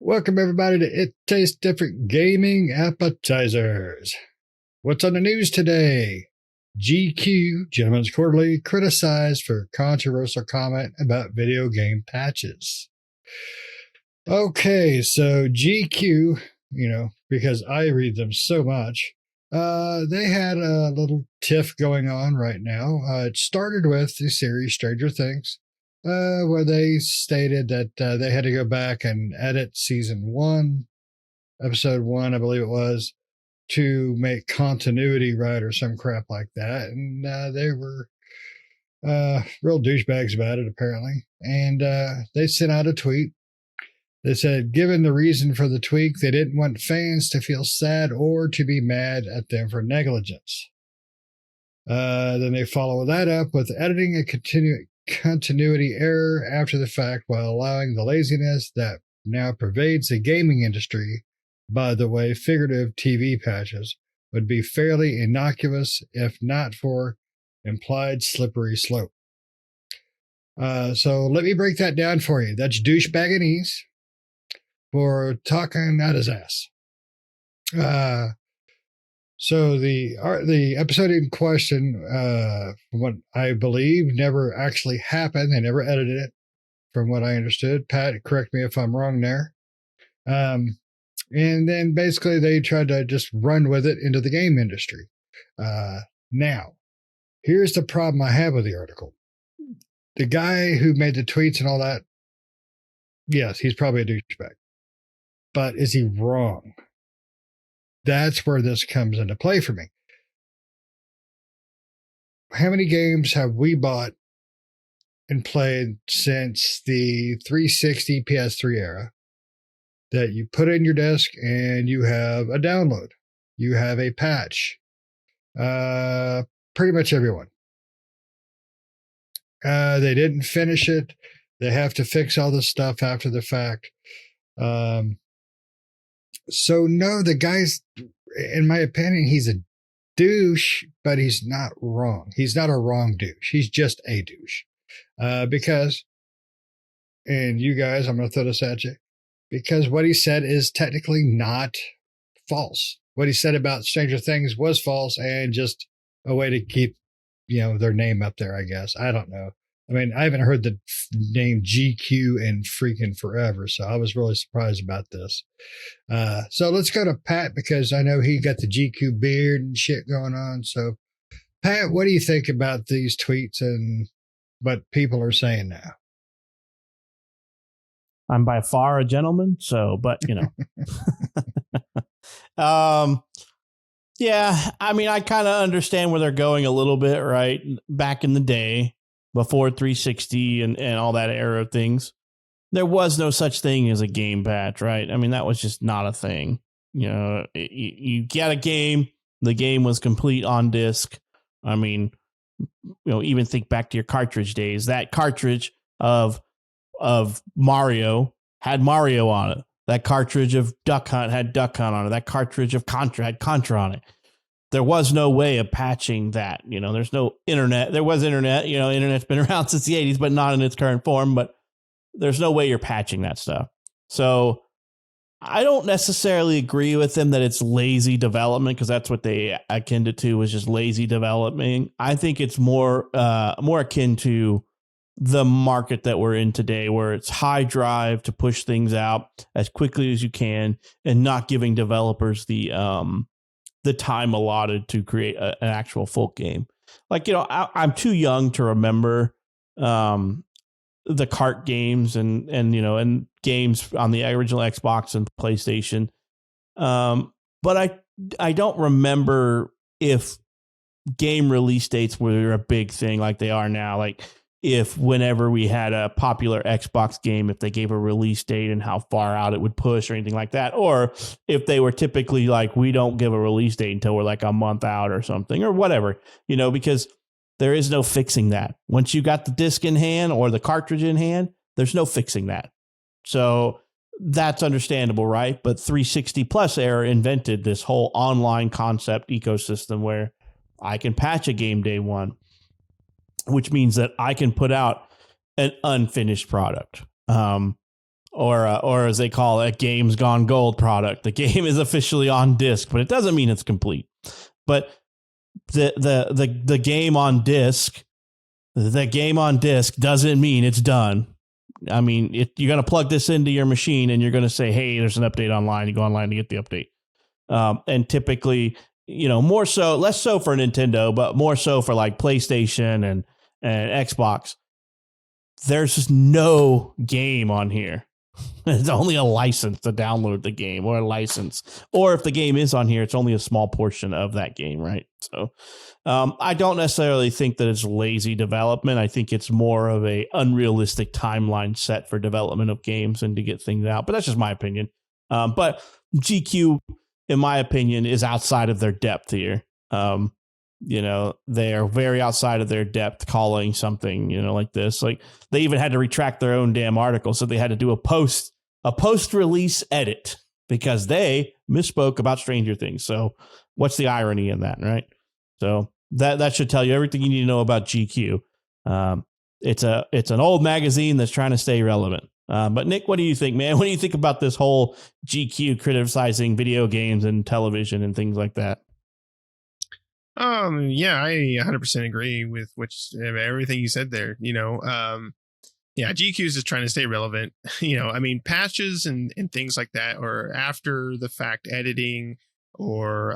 Welcome everybody to It Tastes Different Gaming Appetizers. What's on the news today? GQ, Gentlemen's Quarterly, criticized for controversial comment about video game patches. Okay, so GQ, because I read them so much, they had a little tiff going on right now. It started with the series Stranger Things, where they stated that they had to go back and edit season 1, episode 1, I believe it was, to make continuity right or some crap like that. And they were real douchebags about it, apparently. And they sent out a tweet. They said, given the reason for the tweak, they didn't want fans to feel sad or to be mad at them for negligence. Then they follow that up with editing a continuity error after the fact while allowing the laziness that now pervades the gaming industry. By the way, figurative TV patches would be fairly innocuous if not for implied slippery slope. So let me break that down for you. That's douchebagganese for talking out his ass. So the episode in question, from what I believe, never actually happened. They never edited it, from what I understood. Pat, correct me if I'm wrong there. And then basically they tried to just run with it into the game industry. Now, here's the problem I have with the article. The guy who made the tweets and all that, yes, he's probably a douchebag. But is he wrong? That's where this comes into play for me. How many games have we bought and played since the 360 PS3 era that you put in your desk and you have a download, you have a patch? Pretty much everyone. They didn't finish it. They have to fix all this stuff after the fact. So no, the guy's, in my opinion, he's a douche, but he's not wrong. He's not a wrong douche. He's just a douche. Because, and you guys, I'm going to throw this at you, because what he said is technically not false. What he said about Stranger Things was false and just a way to keep, their name up there, I guess. I don't know. I mean, I haven't heard the name GQ in freaking forever, so I was really surprised about this. So let's go to Pat, because I know he got the GQ beard and shit going on. So, Pat, what do you think about these tweets and what people are saying now? I'm by far a gentleman, but yeah, I mean, I kind of understand where they're going a little bit, right? Back in the day, before 360 and all that era of things, there was no such thing as a game patch, right? I mean, that was just not a thing. You get a game, the game was complete on disc. I mean, even think back to your cartridge days. That cartridge of Mario had Mario on it. That cartridge of Duck Hunt had Duck Hunt on it. That cartridge of Contra had Contra on it. There was no way of patching that. There's no internet. There was internet. Internet's been around since the 80s, but not in its current form. But there's no way you're patching that stuff. So I don't necessarily agree with them that it's lazy development, because that's what they akin it to, was just lazy development. I think it's more akin to the market that we're in today, where it's high drive to push things out as quickly as you can and not giving developers the time allotted to create an actual full game. Like, I'm too young to remember the kart games and games on the original Xbox and PlayStation. But I don't remember if game release dates were a big thing like they are now. Like, if whenever we had a popular Xbox game, if they gave a release date and how far out it would push or anything like that, or if they were typically like, we don't give a release date until we're like a month out or something or whatever, because there is no fixing that. Once you got the disc in hand or the cartridge in hand, there's no fixing that. So that's understandable, right? But 360 Plus era invented this whole online concept ecosystem where I can patch a game day one, which means that I can put out an unfinished product. or as they call it, a game's gone gold product. The game is officially on disc, but it doesn't mean it's complete. But the game on disc, doesn't mean it's done. I mean, you're going to plug this into your machine and you're going to say, hey, there's an update online. You go online to get the update. And typically, more so, less so for Nintendo, but more so for like PlayStation and Xbox. There's just no game on here. It's only a license to download the game, or a license. Or if the game is on here, it's only a small portion of that game, right? So I don't necessarily think that it's lazy development. I think it's more of a unrealistic timeline set for development of games and to get things out. But that's just my opinion. But GQ, in my opinion, is outside of their depth here. They are very outside of their depth calling something, like this. Like, they even had to retract their own damn article. So they had to do a post-release edit because they misspoke about Stranger Things. So what's the irony in that, right? So that should tell you everything you need to know about GQ. It's an old magazine that's trying to stay relevant. But Nick, what do you think, man? What do you think about this whole GQ criticizing video games and television and things like that? Yeah, I 100% agree with everything you said there. Yeah, GQ is just trying to stay relevant. I mean, patches and things like that, or after the fact editing, or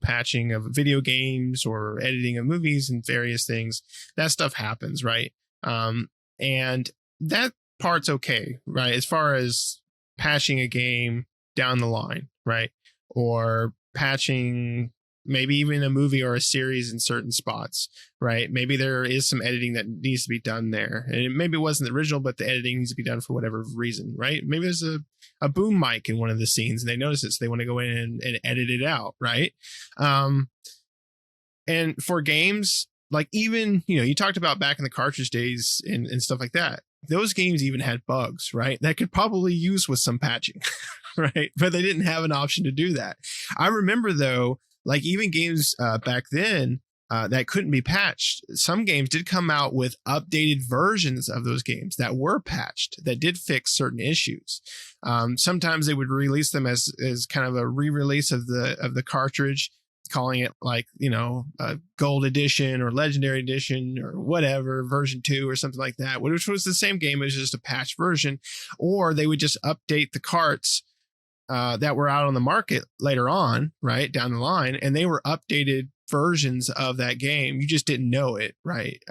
patching of video games or editing of movies and various things. That stuff happens, right? And that part's okay, right? As far as patching a game down the line, right? Or patching maybe even a movie or a series in certain spots, right? Maybe there is some editing that needs to be done there. And maybe it wasn't the original, but the editing needs to be done for whatever reason, right? Maybe there's a boom mic in one of the scenes and they notice it, so they want to go in and edit it out, right? And for games, like, even, you talked about back in the cartridge days and stuff like that. Those games even had bugs, right? That could probably use with some patching, right? But they didn't have an option to do that. I remember, though, like, even games back then that couldn't be patched, some games did come out with updated versions of those games that were patched, that did fix certain issues. Sometimes they would release them as kind of a re-release of the cartridge, calling it like, a gold edition or legendary edition or whatever, version 2 or something like that, which was the same game, it was just a patched version. Or they would just update the carts that were out on the market later on, right, down the line, and they were updated versions of that game. You just didn't know it, right?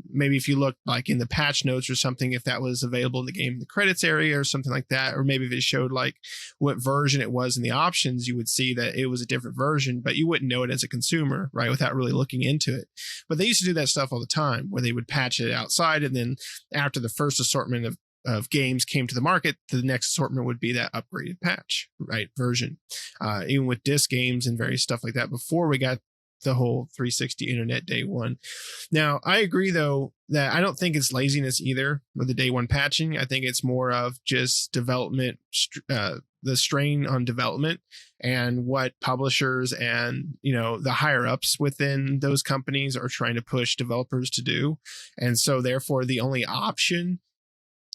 Maybe if you looked like in the patch notes or something, if that was available in the game in the credits area or something like that, or maybe if it showed like what version it was in the options, you would see that it was a different version, but you wouldn't know it as a consumer, right, without really looking into it. But they used to do that stuff all the time, where they would patch it outside, and then after the first assortment of games came to the market, the next assortment would be that upgraded patch, right, version. Even with disc games and various stuff like that, before we got the whole 360 internet day one. Now, I agree, though, that I don't think it's laziness either with the day one patching. I think it's more of just development, the strain on development, and what publishers and, the higher ups within those companies are trying to push developers to do. And so therefore the only option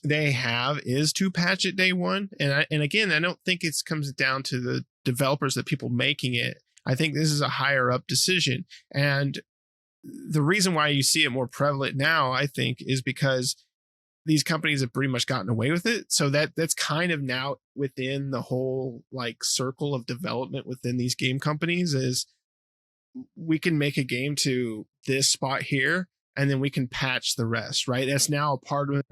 they have is to patch it day one. And again, I don't think it comes down to the developers, the people making it. I think this is a higher up decision. And the reason why you see it more prevalent now, I think, is because these companies have pretty much gotten away with it. So that's kind of now within the whole like circle of development within these game companies, is we can make a game to this spot here, and then we can patch the rest, right? That's now a part of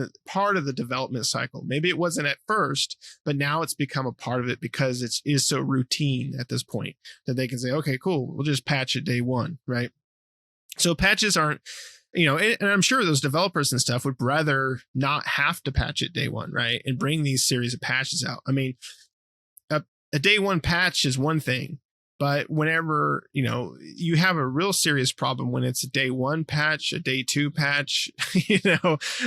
the development cycle. Maybe it wasn't at first, but now it's become a part of it because it is so routine at this point that they can say, okay, cool, we'll just patch it day one, right? So patches aren't, and I'm sure those developers and stuff would rather not have to patch it day one, right? And bring these series of patches out. I mean, a day one patch is one thing, but whenever, you have a real serious problem when it's a day one patch, a day two patch,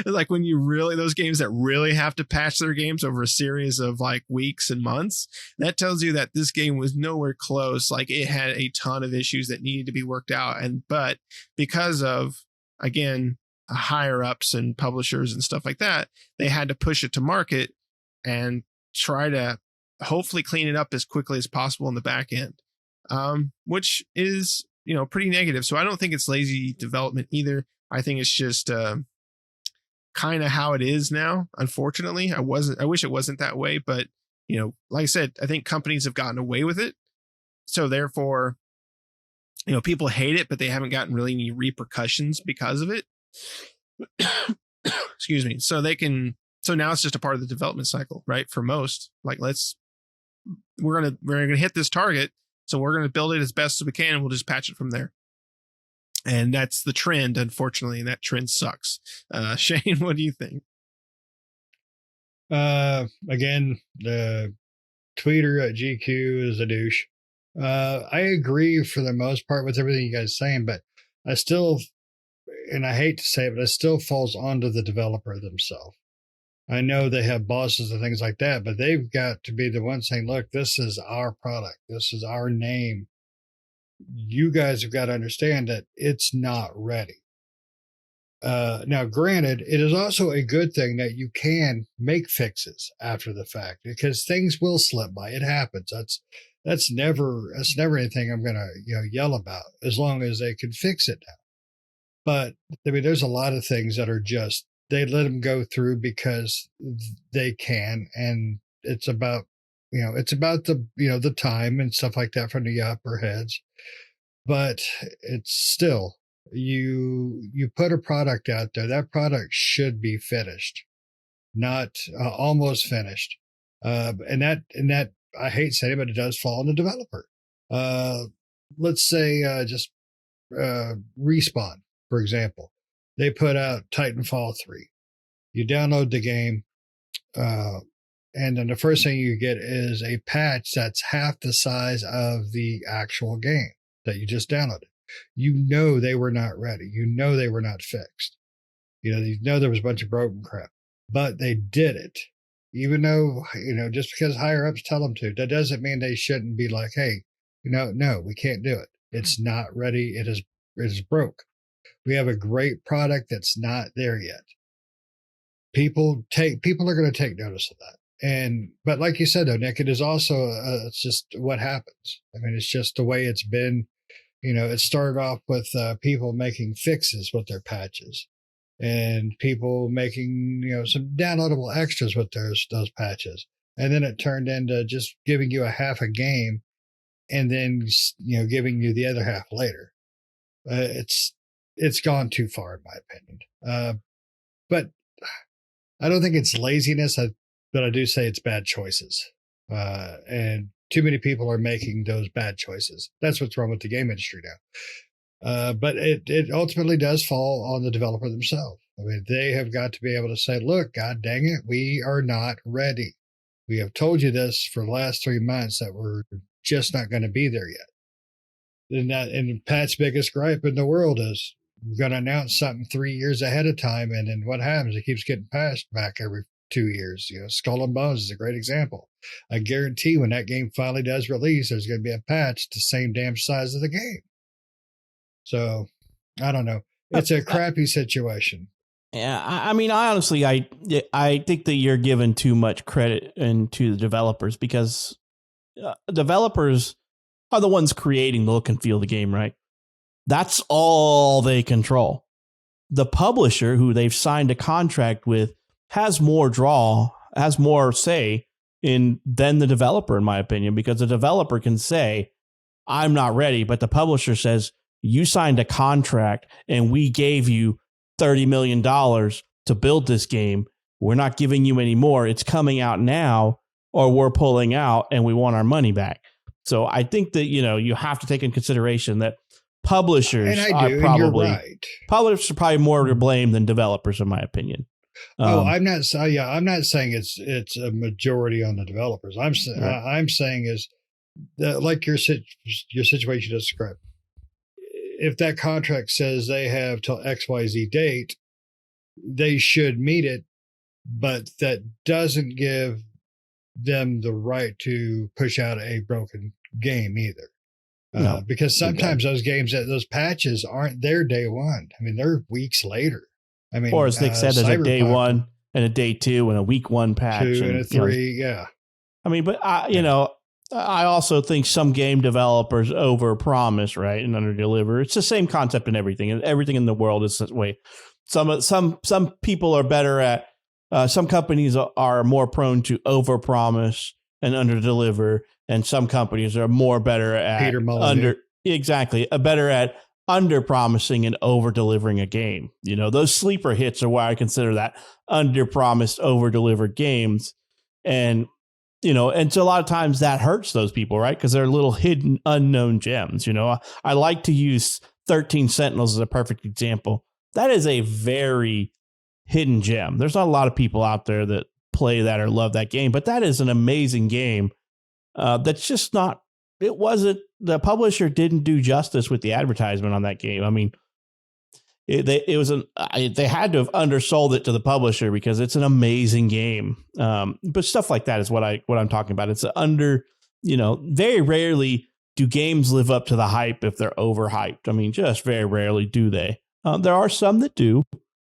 like when you really, those games that really have to patch their games over a series of like weeks and months, that tells you that this game was nowhere close. Like, it had a ton of issues that needed to be worked out. But because of, again, higher ups and publishers and stuff like that, they had to push it to market. and try to hopefully clean it up as quickly as possible in the back end, which is, pretty negative. So I don't think it's lazy development either. I think it's just kind of how it is now. Unfortunately, I wish it wasn't that way, but like I said, I think companies have gotten away with it. So therefore, people hate it, but they haven't gotten really any repercussions because of it. Excuse me. So now it's just a part of the development cycle, right? For most, like we're going to hit this target. So we're going to build it as best as we can, and we'll just patch it from there. And that's the trend, unfortunately, and that trend sucks. Shane, what do you think? Again, the tweeter at GQ is a douche. I agree for the most part with everything you guys are saying, but I still, and I hate to say it, but it still falls onto the developer themselves. I know they have bosses and things like that, but they've got to be the ones saying, look, this is our product. This is our name. You guys have got to understand that it's not ready. Now, granted, it is also a good thing that you can make fixes after the fact, because things will slip by. It happens. That's never anything I'm going to yell about, as long as they can fix it now. But I mean, there's a lot of things that are just, they let them go through because they can, and it's about the time and stuff like that from the upper heads. But it's still, you put a product out there, that product should be finished, not almost finished. And that I hate saying it, but it does fall on the developer. Let's say just Respawn, for example. They put out Titanfall 3. You download the game, and then the first thing you get is a patch that's half the size of the actual game that you just downloaded. They were not ready. They were not fixed. There was a bunch of broken crap, but they did it. Even though, just because higher ups tell them to, that doesn't mean they shouldn't be like, hey, no, we can't do it. It's not ready. It is broke. We have a great product that's not there yet. People are going to take notice of that. But like you said, though, Nick, it is also, it's just what happens. I mean, it's just the way it's been. It started off with people making fixes with their patches, and people making, some downloadable extras with those patches. And then it turned into just giving you a half a game and then, giving you the other half later. It's gone too far, in my opinion. But I don't think it's laziness, but I do say it's bad choices. And too many people are making those bad choices. That's what's wrong with the game industry now. But it ultimately does fall on the developer themselves. I mean, they have got to be able to say, look, God dang it, we are not ready. We have told you this for the last 3 months that we're just not going to be there yet. And Pat's biggest gripe in the world is we're going to announce something 3 years ahead of time. And then what happens? It keeps getting passed back every 2 years. Skull and Bones is a great example. I guarantee when that game finally does release, there's going to be a patch the same damn size of the game. So I don't know. It's a crappy situation. Yeah, I mean, honestly, I think that you're giving too much credit to the developers, because developers are the ones creating the look and feel of the game, right? That's all they control. The publisher, who they've signed a contract with, has more say than the developer, in my opinion, because the developer can say, I'm not ready, but the publisher says, you signed a contract and we gave you $30 million to build this game. We're not giving you any more. It's coming out now, or we're pulling out and we want our money back. So I think that, you have to take in consideration that publishers are probably more to blame than developers, in my opinion. I'm not saying it's a majority on the developers. I'm saying is that, like your situation described, if that contract says they have till XYZ date, they should meet it, but that doesn't give them the right to push out a broken game either. No, because sometimes those games, those patches aren't there day one. I mean, they're weeks later. I mean, or as Nick said, there's a day one and a day 2 and a week 1 patch. 2 and a 3, yeah. I mean, but I also think some game developers overpromise, right, and underdeliver. It's the same concept in everything, and everything in the world is this way. Some people are better at. Some companies are more prone to overpromise and underdeliver, and some companies are better at better at underpromising and over-delivering a game. You know, those sleeper hits are why I consider that underpromised, over-delivered games, and so a lot of times that hurts those people, right? Because they're little hidden, unknown gems. I like to use 13 Sentinels as a perfect example. That is a very hidden gem. There's not a lot of people out there that play that or love that game, but that is an amazing game. That's just not. It wasn't. The publisher didn't do justice with the advertisement on that game. I mean, they had to have undersold it to the publisher because it's an amazing game. But stuff like that is what I'm talking about. It's very rarely do games live up to the hype if they're overhyped. I mean, just very rarely do they. There are some that do,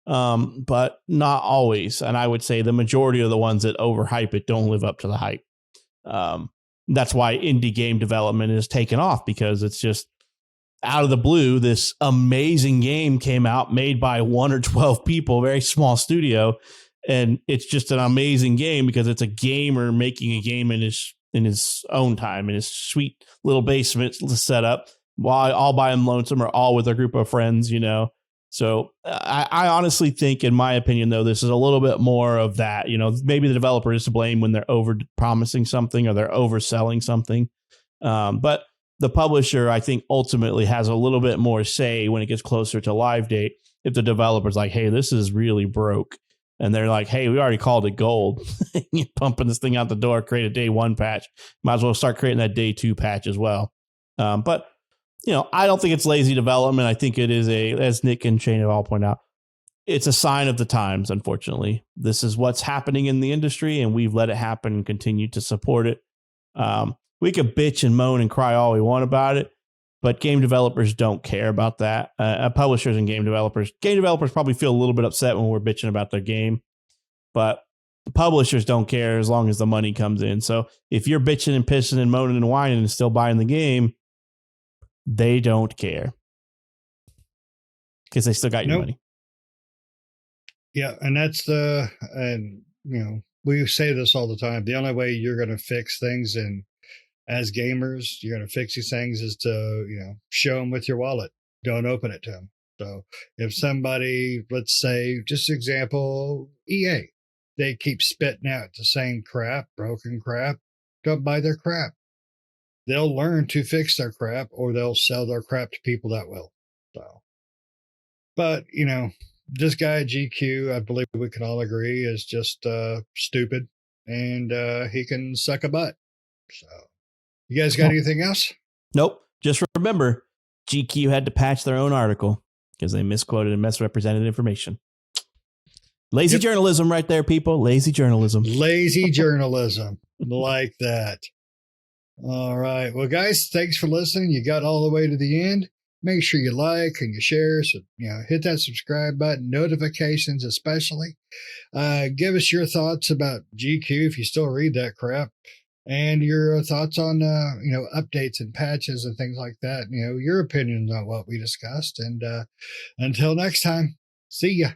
but not always. And I would say the majority of the ones that overhype it don't live up to the hype. That's why indie game development is taken off, because it's just out of the blue, this amazing game came out made by 1 or 12 people, very small studio. And it's just an amazing game because it's a gamer making a game in his own time, in his sweet little basement set up, all by him lonesome or all with a group of friends, So I honestly think, in my opinion, though, this is a little bit more of that. Maybe the developer is to blame when they're over promising something or they're overselling something. But the publisher, I think, ultimately has a little bit more say when it gets closer to live date. If the developer's like, hey, this is really broke, and they're like, hey, we already called it gold. You're pumping this thing out the door, create a day 1 patch. Might as well start creating that day 2 patch as well. But I don't think it's lazy development. I think it is as Nick and Shane have all pointed out, it's a sign of the times, unfortunately. This is what's happening in the industry, and we've let it happen and continue to support it. We could bitch and moan and cry all we want about it, but game developers don't care about that. Publishers and game developers probably feel a little bit upset when we're bitching about their game, but the publishers don't care as long as the money comes in. So if you're bitching and pissing and moaning and whining and still buying the game, they don't care because they still got your money. Yeah, and we say this all the time. The only way you're going to fix things, and as gamers, you're going to fix these things, is to show them with your wallet. Don't open it to them. So if somebody, let's say, just example, EA, they keep spitting out the same crap, broken crap, don't buy their crap. They'll learn to fix their crap, or they'll sell their crap to people that will. So, but this guy GQ, I believe we can all agree, is just stupid, and he can suck a butt. So, you guys got anything else? Nope. Just remember, GQ had to patch their own article because they misquoted and misrepresented information. Lazy journalism right there, people. Lazy journalism. Lazy journalism. Like that. All right. Well, guys, thanks for listening. You got all the way to the end. Make sure you like and you share. So, hit that subscribe button, notifications especially. Give us your thoughts about GQ if you still read that crap, and your thoughts on, updates and patches and things like that. Your opinions on what we discussed. And until next time, see ya.